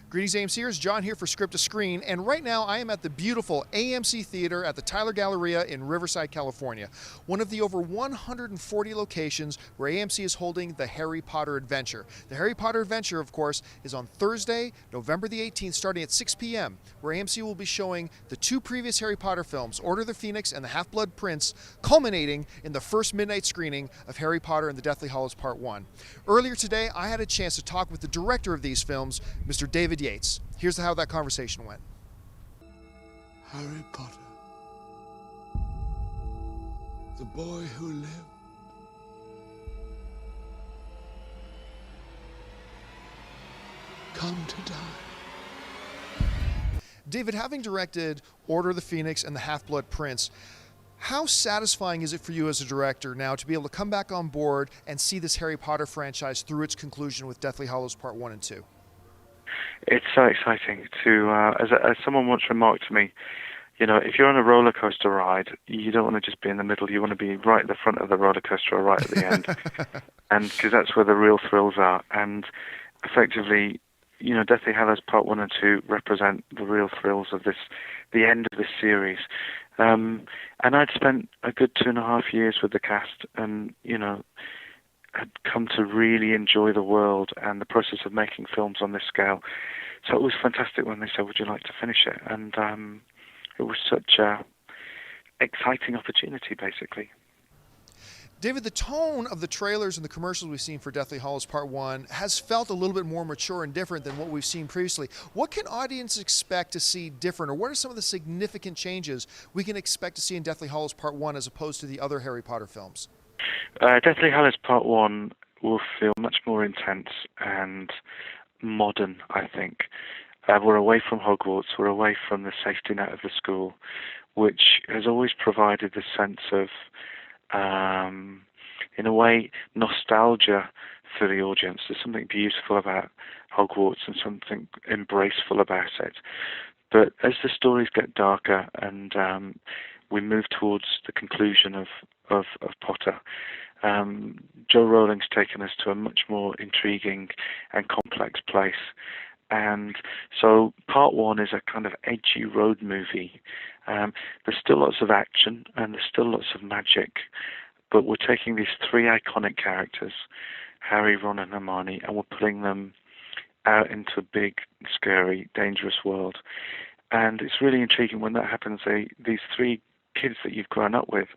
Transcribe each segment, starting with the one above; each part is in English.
Greetings, AMCers. John here for Script-To-Screen, and right now I am at the beautiful AMC Theater at the Tyler Galleria in Riverside, California, one of the over 140 locations where AMC is holding the Harry Potter Adventure. The Harry Potter Adventure, of course, is on Thursday, November the 18th, starting at 6 p.m., where AMC will be showing the two previous Harry Potter films, Order of the Phoenix and the Half-Blood Prince, culminating in the first midnight screening of Harry Potter and the Deathly Hallows Part 1. Earlier today, I had a chance to talk with the director of these films, Mr. David Yates. Here's how that conversation went. Harry Potter, the boy who lived, come to die. David, having directed Order of the Phoenix and the Half-Blood Prince, how satisfying is it for you as a director now to be able to come back on board and see this Harry Potter franchise through its conclusion with Deathly Hallows Part 1 and 2? It's so exciting to, as someone once remarked to me, you know, if you're on a roller coaster ride, you don't want to just be in the middle. You want to be right at the front of the roller coaster or right at the end, and because that's where the real thrills are. And effectively, you know, Deathly Hallows Part 1 and 2 represent the real thrills of this, the end of this series. And I'd spent a good 2.5 years with the cast, and you know, had come to really enjoy the world and the process of making films on this scale. So it was fantastic when they said, "Would you like to finish it?" And it was such a exciting opportunity, basically. David, the tone of the trailers and the commercials we've seen for Deathly Hallows Part 1 has felt a little bit more mature and different than what we've seen previously. What can audiences expect to see different, or what are some of the significant changes we can expect to see in Deathly Hallows Part 1 as opposed to the other Harry Potter films? Deathly Hallows Part 1 will feel much more intense and modern, I think. We're away from Hogwarts, we're away from the safety net of the school, which has always provided the sense of, in a way, nostalgia for the audience. There's something beautiful about Hogwarts and something embraceful about it. But as the stories get darker and we move towards the conclusion of Potter, Joe Rowling's taken us to a much more intriguing and complex place. And so Part 1 is a kind of edgy road movie. There's still lots of action and there's still lots of magic, but we're taking these three iconic characters, Harry, Ron and Hermione, and we're putting them out into a big, scary, dangerous world. And it's really intriguing when that happens. These three kids that you've grown up with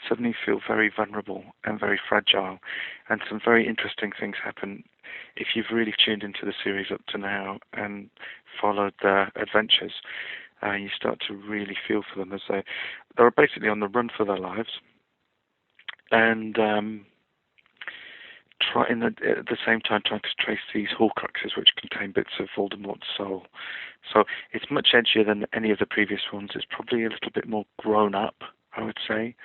suddenly feel very vulnerable and very fragile, and some very interesting things happen if you've really tuned into the series up to now and followed their adventures. You start to really feel for them as they're basically on the run for their lives, and at the same time trying to trace these Horcruxes which contain bits of Voldemort's soul. So it's much edgier than any of the previous ones. It's probably a little bit more grown up, I would say,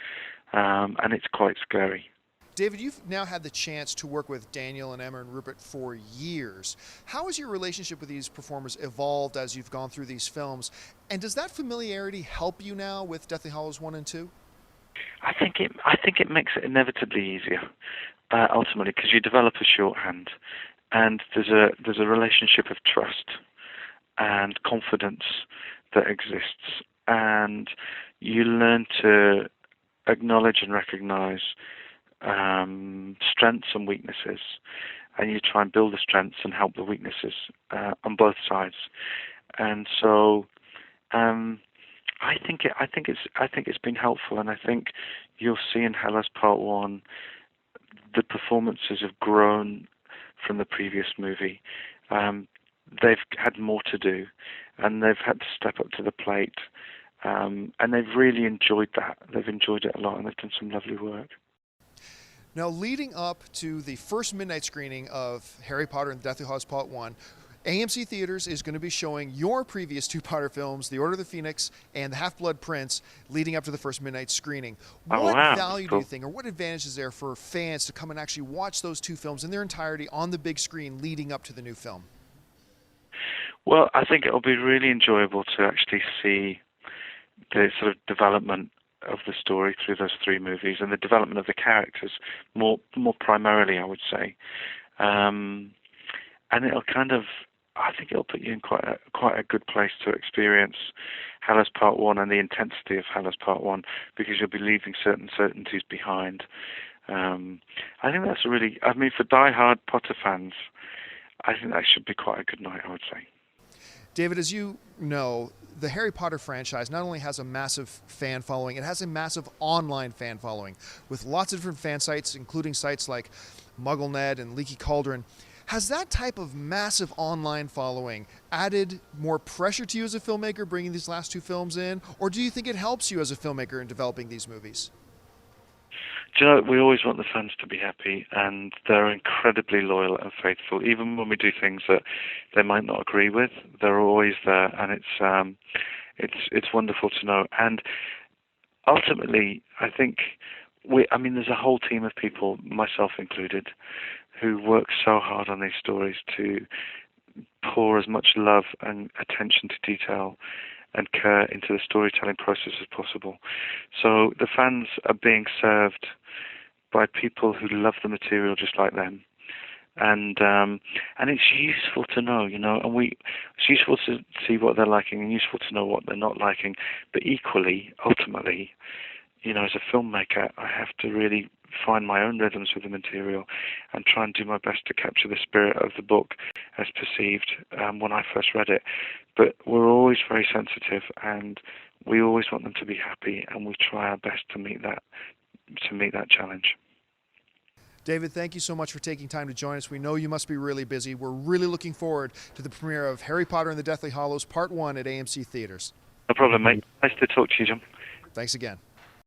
and it's quite scary. David, you've now had the chance to work with Daniel and Emma and Rupert for years. How has your relationship with these performers evolved as you've gone through these films? And does that familiarity help you now with Deathly Hallows 1 and 2? I think it makes it inevitably easier, ultimately, because you develop a shorthand, and there's a relationship of trust and confidence that exists, and you learn to acknowledge and recognize strengths and weaknesses, and you try and build the strengths and help the weaknesses on both sides. And so I think it's been helpful, and I think you'll see in Hallows Part 1 the performances have grown from the previous movie. They've had more to do, and they've had to step up to the plate, and they've really enjoyed that. They've enjoyed it a lot, and they've done some lovely work. Now, leading up to the first midnight screening of Harry Potter and Deathly Hallows Part 1, AMC Theaters is going to be showing your previous two Potter films, The Order of the Phoenix and The Half-Blood Prince, leading up to the first midnight screening. What value do you think, or what advantage is there for fans to come and actually watch those two films in their entirety on the big screen leading up to the new film? Well, I think it'll be really enjoyable to actually see the sort of development of the story through those three movies, and the development of the characters more primarily, I would say. And it'll kind of, I think it'll put you in quite a good place to experience Hallows Part 1 and the intensity of Hallows Part 1, because you'll be leaving certain certainties behind. I think that's for die-hard Potter fans, I think that should be quite a good night, I would say. David, as you know, the Harry Potter franchise not only has a massive fan following, it has a massive online fan following with lots of different fan sites, including sites like MuggleNet and Leaky Cauldron. Has that type of massive online following added more pressure to you as a filmmaker bringing these last 2 films in, or do you think it helps you as a filmmaker in developing these movies? Do you know, we always want the fans to be happy, and they're incredibly loyal and faithful. Even when we do things that they might not agree with, they're always there, and it's wonderful to know. And ultimately, I think there's a whole team of people, myself included, who work so hard on these stories to pour as much love and attention to detail and care into the storytelling process as possible. So the fans are being served by people who love the material just like them. And it's useful to know, and it's useful to see what they're liking and useful to know what they're not liking. But equally, ultimately, as a filmmaker, I have to really find my own rhythms with the material and try and do my best to capture the spirit of the book as perceived when I first read it. But we're always very sensitive, and we always want them to be happy, and we try our best to meet that challenge. David, thank you so much for taking time to join us. We know you must be really busy. We're really looking forward to the premiere of Harry Potter and the Deathly Hallows Part 1 at AMC Theaters. No problem, mate. Nice to talk to you, John. Thanks again.